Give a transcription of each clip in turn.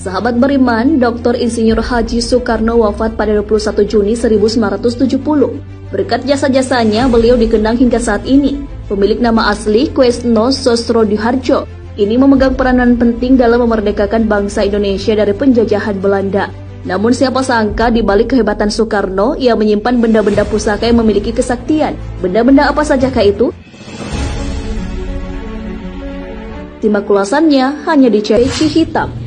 Sahabat beriman, Dr. Insinyur Haji Soekarno wafat pada 21 Juni 1970. Berkat jasa-jasanya, beliau dikenang hingga saat ini. Pemilik nama asli Kwesno Sosrodihardjo ini memegang peranan penting dalam memerdekakan bangsa Indonesia dari penjajahan Belanda. Namun siapa sangka di balik kehebatan Soekarno, ia menyimpan benda-benda pusaka yang memiliki kesaktian. Benda-benda apa sajakah itu? Simak ulasannya hanya di peci hitam.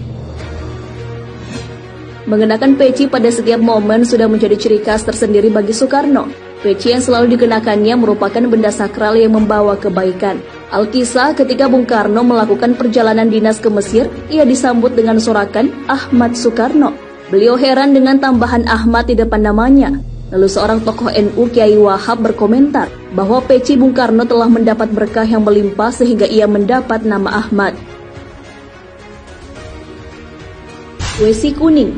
Mengenakan peci pada setiap momen sudah menjadi ciri khas tersendiri bagi Soekarno. Peci yang selalu dikenakannya merupakan benda sakral yang membawa kebaikan. Alkisah ketika Bung Karno melakukan perjalanan dinas ke Mesir, ia disambut dengan sorakan Ahmad Soekarno. Beliau heran dengan tambahan Ahmad di depan namanya. Lalu seorang tokoh NU, Kiai Wahab, berkomentar bahwa peci Bung Karno telah mendapat berkah yang melimpah sehingga ia mendapat nama Ahmad. Wesi kuning.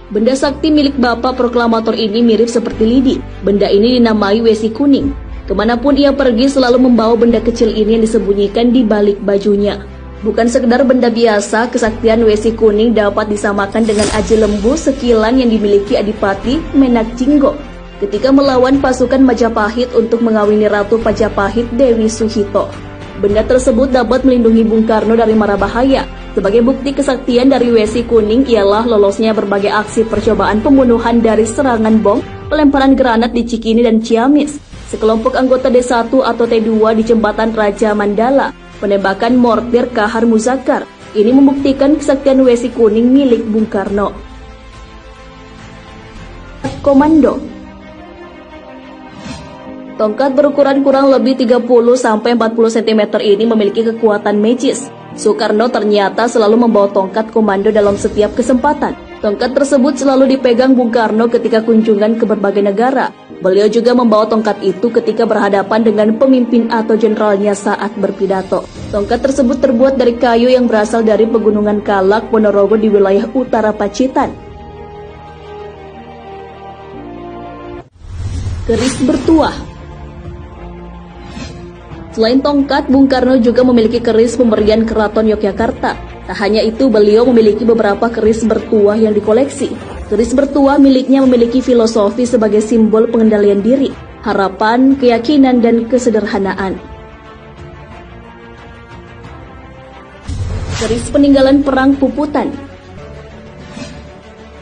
Benda sakti milik Bapak Proklamator ini mirip seperti lidi. Benda ini dinamai wesi kuning. Kemanapun ia pergi selalu membawa benda kecil ini yang disembunyikan di balik bajunya. Bukan sekedar benda biasa, kesaktian wesi kuning dapat disamakan dengan aji lembu sekilan yang dimiliki Adipati Menak Jinggo ketika melawan pasukan Majapahit untuk mengawini Ratu Pajapahit Dewi Suhito. Benda tersebut dapat melindungi Bung Karno dari mara bahaya. Sebagai bukti kesaktian dari wesi kuning ialah lolosnya berbagai aksi percobaan pembunuhan dari serangan bom, pelemparan granat di Cikini dan Ciamis, sekelompok anggota D1 atau T2 di Jembatan Raja Mandala, penembakan mortir Kahar Muzakkar. Ini membuktikan kesaktian wesi kuning milik Bung Karno. Komando. Tongkat berukuran kurang lebih 30-40 cm ini memiliki kekuatan magis. Soekarno ternyata selalu membawa tongkat komando dalam setiap kesempatan. Tongkat tersebut selalu dipegang Bung Karno ketika kunjungan ke berbagai negara. Beliau juga membawa tongkat itu ketika berhadapan dengan pemimpin atau jenderalnya saat berpidato. Tongkat tersebut terbuat dari kayu yang berasal dari Pegunungan Kalak, Ponorogo di wilayah utara Pacitan. Keris bertuah. Selain tongkat, Bung Karno juga memiliki keris pemberian Keraton Yogyakarta. Tak hanya itu, beliau memiliki beberapa keris bertuah yang dikoleksi. Keris bertuah miliknya memiliki filosofi sebagai simbol pengendalian diri, harapan, keyakinan, dan kesederhanaan. Keris peninggalan perang Puputan.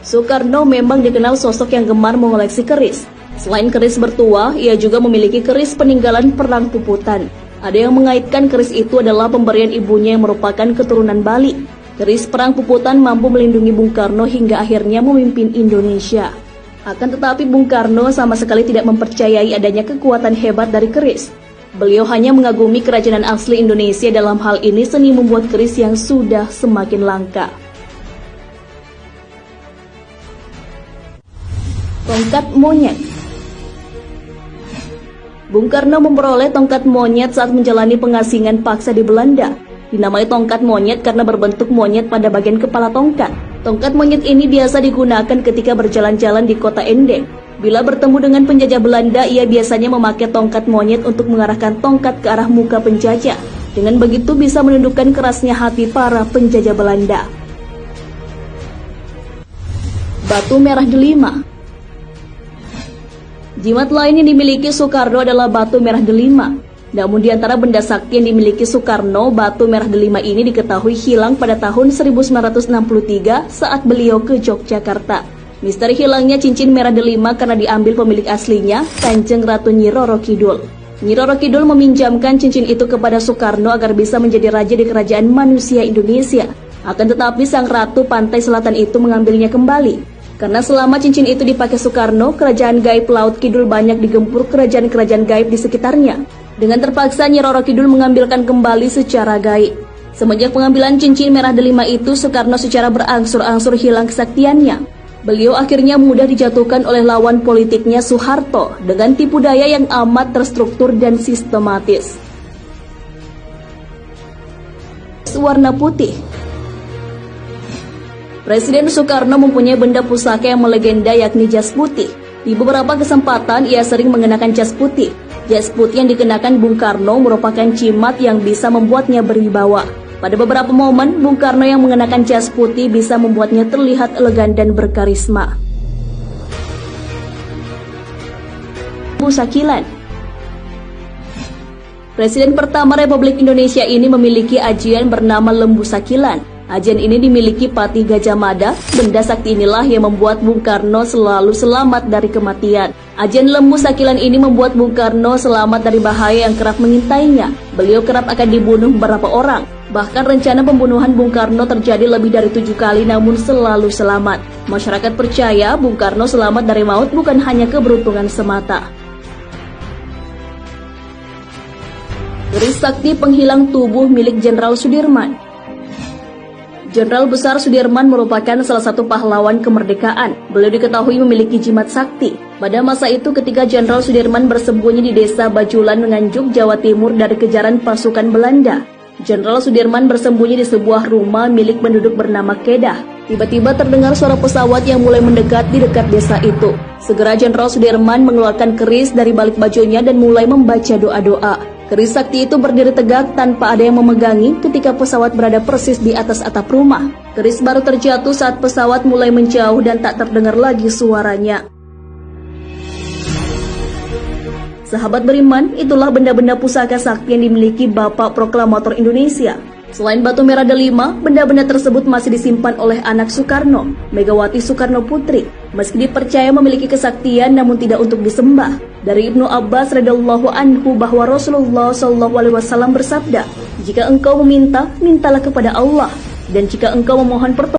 Soekarno memang dikenal sosok yang gemar mengoleksi keris. Selain keris bertuah, ia juga memiliki keris peninggalan perang Puputan. Ada yang mengaitkan keris itu adalah pemberian ibunya yang merupakan keturunan Bali. Keris perang Puputan mampu melindungi Bung Karno hingga akhirnya memimpin Indonesia. Akan tetapi Bung Karno sama sekali tidak mempercayai adanya kekuatan hebat dari keris. Beliau hanya mengagumi kerajinan asli Indonesia, dalam hal ini seni membuat keris yang sudah semakin langka. Tongkat monyet. Bung Karno memperoleh tongkat monyet saat menjalani pengasingan paksa di Belanda. Dinamai tongkat monyet karena berbentuk monyet pada bagian kepala tongkat. Tongkat monyet ini biasa digunakan ketika berjalan-jalan di kota Endek. Bila bertemu dengan penjajah Belanda, ia biasanya memakai tongkat monyet untuk mengarahkan tongkat ke arah muka penjajah. Dengan begitu bisa menundukkan kerasnya hati para penjajah Belanda. Batu merah delima. Jimat lain yang dimiliki Soekarno adalah batu merah delima. Namun di antara benda sakti yang dimiliki Soekarno, batu merah delima ini diketahui hilang pada tahun 1963 saat beliau ke Yogyakarta. Misteri hilangnya cincin merah delima karena diambil pemilik aslinya, Kanjeng Ratu Nyi Roro Kidul. Nyi Roro Kidul meminjamkan cincin itu kepada Soekarno agar bisa menjadi raja di kerajaan manusia Indonesia. Akan tetapi sang ratu pantai selatan itu mengambilnya kembali. Karena selama cincin itu dipakai Soekarno, kerajaan gaib Laut Kidul banyak digempur kerajaan-kerajaan gaib di sekitarnya. Dengan terpaksa Nyi Roro Kidul mengambilkan kembali secara gaib. Semenjak pengambilan cincin merah delima itu, Soekarno secara berangsur-angsur hilang kesaktiannya. Beliau akhirnya mudah dijatuhkan oleh lawan politiknya Soeharto dengan tipu daya yang amat terstruktur dan sistematis. Warna putih. Presiden Soekarno mempunyai benda pusaka yang melegenda yakni jas putih. Di beberapa kesempatan ia sering mengenakan jas putih. Jas putih yang dikenakan Bung Karno merupakan cimat yang bisa membuatnya berwibawa. Pada beberapa momen, Bung Karno yang mengenakan jas putih bisa membuatnya terlihat elegan dan berkarisma. Lembu Sakilan. Presiden pertama Republik Indonesia ini memiliki ajian bernama Lembu Sakilan. Ajian ini dimiliki Patih Gajah Mada. Benda sakti inilah yang membuat Bung Karno selalu selamat dari kematian. Ajian Lembu Sakilan ini membuat Bung Karno selamat dari bahaya yang kerap mengintainya. Beliau kerap akan dibunuh beberapa orang. Bahkan rencana pembunuhan Bung Karno terjadi lebih dari 7 kali namun selalu selamat. Masyarakat percaya Bung Karno selamat dari maut bukan hanya keberuntungan semata. Keris sakti penghilang tubuh milik Jenderal Sudirman. Jenderal Besar Sudirman merupakan salah satu pahlawan kemerdekaan. Beliau diketahui memiliki jimat sakti. Pada masa itu ketika Jenderal Sudirman bersembunyi di desa Bajulan, Nganjuk, Jawa Timur dari kejaran pasukan Belanda. Jenderal Sudirman bersembunyi di sebuah rumah milik penduduk bernama Kedah. Tiba-tiba terdengar suara pesawat yang mulai mendekat di dekat desa itu. Segera Jenderal Sudirman mengeluarkan keris dari balik bajunya dan mulai membaca doa-doa. Keris sakti itu berdiri tegak tanpa ada yang memegangi ketika pesawat berada persis di atas atap rumah. Keris baru terjatuh saat pesawat mulai menjauh dan tak terdengar lagi suaranya. Sahabat beriman, itulah benda-benda pusaka sakti yang dimiliki Bapak Proklamator Indonesia. Selain batu merah delima, benda-benda tersebut masih disimpan oleh anak Soekarno, Megawati Soekarno Putri. Meski dipercaya memiliki kesaktian namun tidak untuk disembah. Dari Ibnu Abbas radhiyallahu anhu bahwa Rasulullah SAW bersabda, "Jika engkau meminta, mintalah kepada Allah, dan jika engkau memohon pertolongan,